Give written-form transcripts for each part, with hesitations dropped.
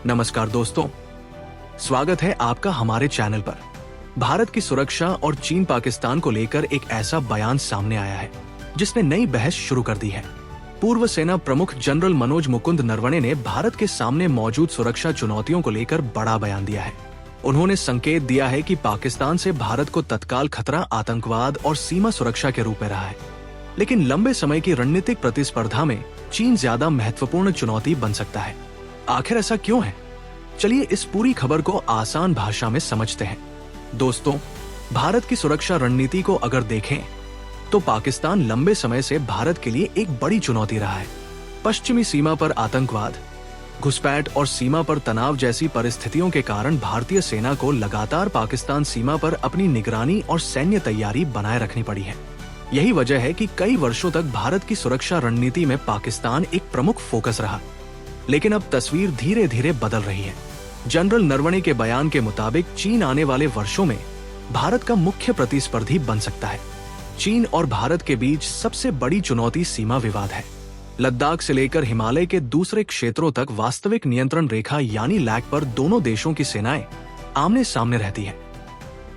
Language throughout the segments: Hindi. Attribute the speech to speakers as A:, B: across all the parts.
A: नमस्कार दोस्तों, स्वागत है आपका हमारे चैनल पर। भारत की सुरक्षा और चीन पाकिस्तान को लेकर एक ऐसा बयान सामने आया है जिसने नई बहस शुरू कर दी है। पूर्व सेना प्रमुख जनरल मनोज मुकुंद नरवणे ने भारत के सामने मौजूद सुरक्षा चुनौतियों को लेकर बड़ा बयान दिया है। उन्होंने संकेत दिया है कि पाकिस्तान से भारत को तत्काल खतरा आतंकवाद और सीमा सुरक्षा के रूप में रहा है, लेकिन लंबे समय की रणनीतिक प्रतिस्पर्धा में चीन ज्यादा महत्वपूर्ण चुनौती बन सकता है। आखिर ऐसा क्यों है? चलिए इस पूरी खबर को आसान भाषा में समझते हैं। दोस्तों, भारत की सुरक्षा रणनीति को अगर देखें तो पाकिस्तान लंबे समय से भारत के लिए एक बड़ी चुनौती रहा है। पश्चिमी सीमा पर आतंकवाद, घुसपैठ और सीमा पर तनाव जैसी परिस्थितियों के कारण भारतीय सेना को लगातार पाकिस्तान सीमा पर अपनी निगरानी और सैन्य तैयारी बनाए रखनी पड़ी है। यही वजह है कि कई वर्षों तक भारत की सुरक्षा रणनीति में पाकिस्तान एक प्रमुख फोकस रहा, लेकिन अब तस्वीर धीरे धीरे बदल रही है। जनरल नरवणे के बयान के मुताबिक चीन आने वाले वर्षों में भारत का मुख्य प्रतिस्पर्धी बन सकता है। चीन और भारत के बीच सबसे बड़ी चुनौती सीमा विवाद है। लद्दाख से लेकर हिमालय के दूसरे क्षेत्रों तक वास्तविक नियंत्रण रेखा यानी लैग पर दोनों देशों की सेनाएं आमने सामने रहती हैं।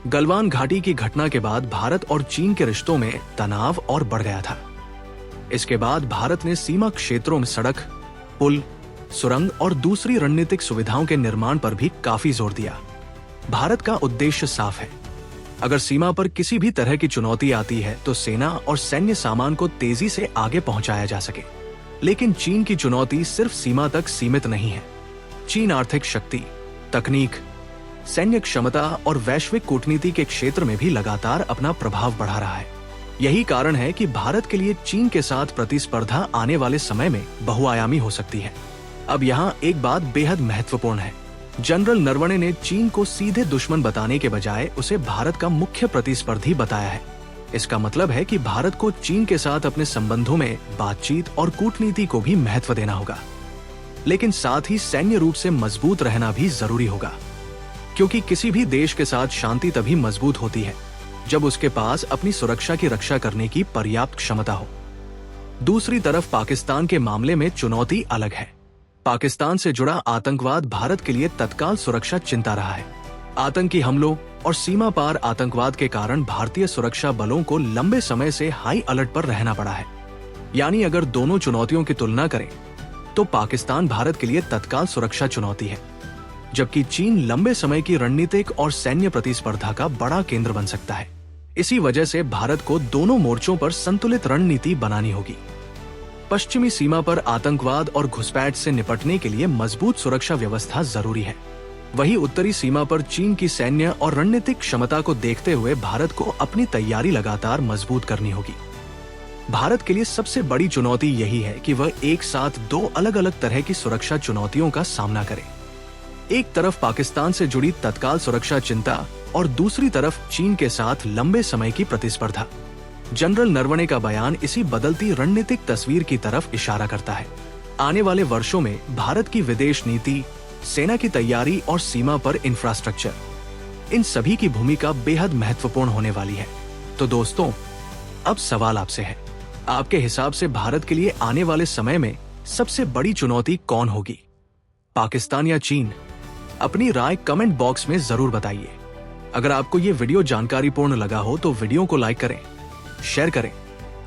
A: गलवान घाटी की घटना के बाद भारत और चीन के रिश्तों में तनाव और बढ़ गया था। इसके बाद भारत ने सीमा क्षेत्रों में सड़क, पुल, सुरंग और दूसरी रणनीतिक सुविधाओं के निर्माण पर भी काफी जोर दिया। भारत का उद्देश्य साफ है, अगर सीमा पर किसी भी तरह की चुनौती आती है तो सेना और सैन्य सामान को तेजी से आगे पहुंचाया जा सके। लेकिन चीन की चुनौती सिर्फ सीमा तक सीमित नहीं है। चीन आर्थिक शक्ति, तकनीक, सैन्य क्षमता और वैश्विक कूटनीति के क्षेत्र में भी लगातार अपना प्रभाव बढ़ा रहा है। यही कारण है कि भारत के लिए चीन के साथ प्रतिस्पर्धा आने वाले समय में बहुआयामी हो सकती है। अब यहाँ एक बात बेहद महत्वपूर्ण है। जनरल नरवणे ने चीन को सीधे दुश्मन बताने के बजाय उसे भारत का मुख्य प्रतिस्पर्धी बताया है। इसका मतलब है कि भारत को चीन के साथ अपने संबंधों में बातचीत और कूटनीति को भी महत्व देना होगा, लेकिन साथ ही सैन्य रूप से मजबूत रहना भी जरूरी होगा, क्योंकि किसी भी देश के साथ शांति तभी मजबूत होती है जब उसके पास अपनी सुरक्षा की रक्षा करने की पर्याप्त क्षमता हो। दूसरी तरफ पाकिस्तान के मामले में चुनौती अलग है। पाकिस्तान से जुड़ा आतंकवाद भारत के लिए तत्काल सुरक्षा चिंता रहा है। आतंकी हमलों और सीमा पार आतंकवाद के कारण भारतीय सुरक्षा बलों को लंबे समय से हाई अलर्ट पर रहना पड़ा है। यानी अगर दोनों चुनौतियों की तुलना करें तो पाकिस्तान भारत के लिए तत्काल सुरक्षा चुनौती है, जबकि चीन लंबे समय की रणनीतिक और सैन्य प्रतिस्पर्धा का बड़ा केंद्र बन सकता है। इसी वजह से भारत को दोनों मोर्चों पर संतुलित रणनीति बनानी होगी। पश्चिमी सीमा पर आतंकवाद और घुसपैठ से निपटने के लिए मजबूत सुरक्षा व्यवस्था जरूरी है। वहीं उत्तरी सीमा पर चीन की सैन्य और रणनीतिक क्षमता को देखते हुए भारत को अपनी तैयारी लगातार मजबूत करनी होगी। भारत के लिए सबसे बड़ी चुनौती यही है कि वह एक साथ दो अलग अलग तरह की सुरक्षा चुनौतियों का सामना करे। एक तरफ पाकिस्तान से जुड़ी तत्काल सुरक्षा चिंता और दूसरी तरफ चीन के साथ लंबे समय की प्रतिस्पर्धा। जनरल नरवणे का बयान इसी बदलती रणनीतिक तस्वीर की तरफ इशारा करता है। आने वाले वर्षों में भारत की विदेश नीति, सेना की तैयारी और सीमा पर इंफ्रास्ट्रक्चर, इन सभी की भूमिका बेहद महत्वपूर्ण होने वाली है। तो दोस्तों, अब सवाल आपसे है, आपके हिसाब से भारत के लिए आने वाले समय में सबसे बड़ी चुनौती कौन होगी, पाकिस्तान या चीन? अपनी राय कमेंट बॉक्स में जरूर बताइए। अगर आपको ये वीडियो जानकारीपूर्ण लगा हो तो वीडियो को लाइक करें, शेयर करें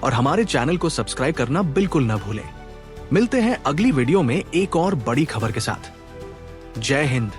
A: और हमारे चैनल को सब्सक्राइब करना बिल्कुल न भूलें। मिलते हैं अगली वीडियो में एक और बड़ी खबर के साथ। जय हिंद।